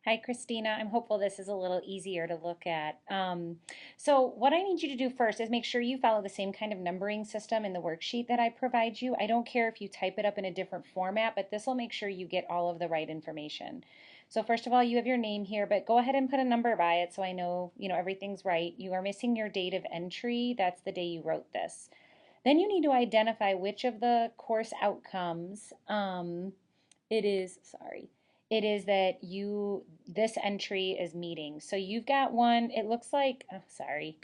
Hi, Christina. I'm hopeful this is a little easier to look at. So what I need you to do first is make sure you follow the same kind of numbering system in the worksheet that I provide you. I don't care if you type it up in a different format, but this will make sure you get all of the right information. So first of all, you have your name here, but go ahead and put a number by it so I know, everything's right. You are missing your date of entry. That's the day you wrote this. Then you need to identify which of the course outcomes it is, sorry, it is that this entry is meeting. So you've got one, it looks like, oh, sorry,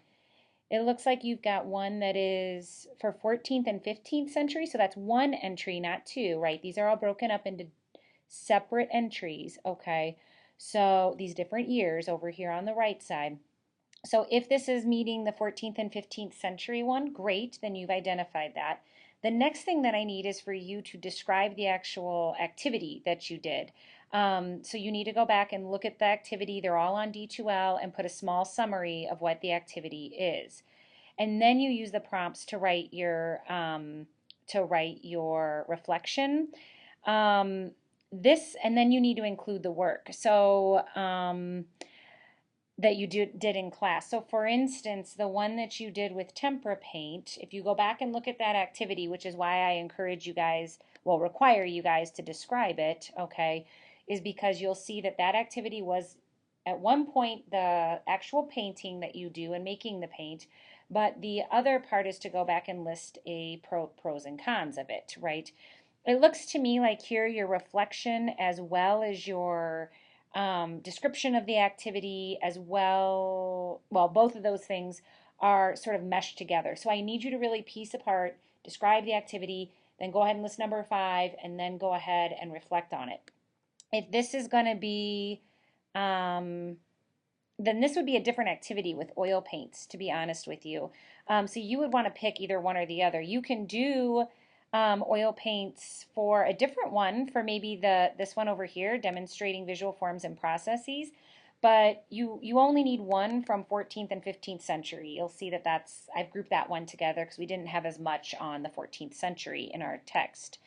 it looks like you've got one that is for 14th and 15th century. So that's one entry, not two, right? These are all broken up into separate entries, okay? So these different years over here on the right side. So if this is meeting the 14th and 15th century one, great, then you've identified that. The next thing that I need is for you to describe the actual activity that you did. So you need to go back and look at the activity. They're all on D2L and put a small summary of what the activity is. And then you use the prompts to write your reflection. This and then you need to include the work. So that you did in class. So for instance, the one that you did with tempera paint, if you go back and look at that activity, which is why I encourage you guys, well, require you guys to describe it, okay, is because you'll see that that activity was at one point the actual painting that you do and making the paint, but the other part is to go back and list pros and cons of it, right? It looks to me like here your reflection as well as your description of the activity as well, well, both of those things are sort of meshed together. So I need you to really piece apart, describe the activity, then go ahead and list number five, and then go ahead and reflect on it. If this is going to be, um, then this would be a different activity with oil paints, to be honest with you. So you would want to pick either one or the other. You can do oil paints for a different one, for maybe this one over here, demonstrating visual forms and processes. But you only need one from 14th and 15th century. You'll see that I've grouped that one together because we didn't have as much on the 14th century in our text.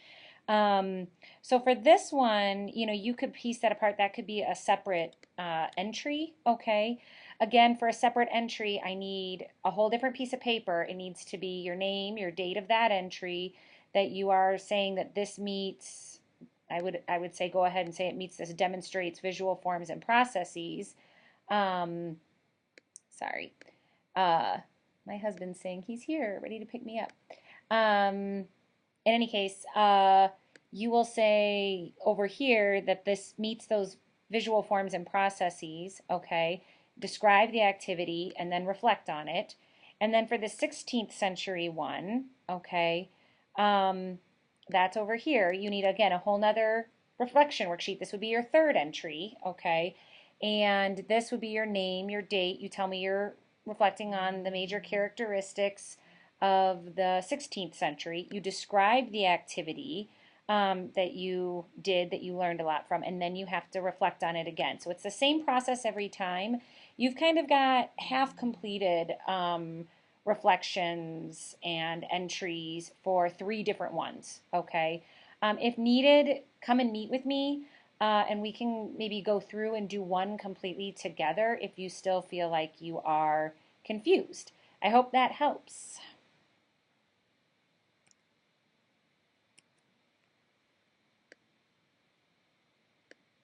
Um, so for this one, you could piece that apart. That could be a separate entry, okay? Again, for a separate entry, I need a whole different piece of paper. It needs to be your name, your date of that entry, that you are saying that this meets, I would say go ahead and say it meets this, demonstrates visual forms and processes. Um, sorry. Uh, my husband's saying he's here, ready to pick me up. Um, in any case, you will say over here that this meets those visual forms and processes, okay? Describe the activity and then reflect on it. And then for the 16th century one, okay, um, that's over here. You need, again, a whole nother reflection worksheet. This would be your third entry, okay? And this would be your name, your date. You tell me you're reflecting on the major characteristics of the 16th century. You describe the activity that you did, that you learned a lot from, and then you have to reflect on it again. So it's the same process every time. You've kind of got half completed reflections and entries for three different ones, okay? If needed, come and meet with me. And we can maybe go through and do one completely together if you still feel like you are confused. I hope that helps.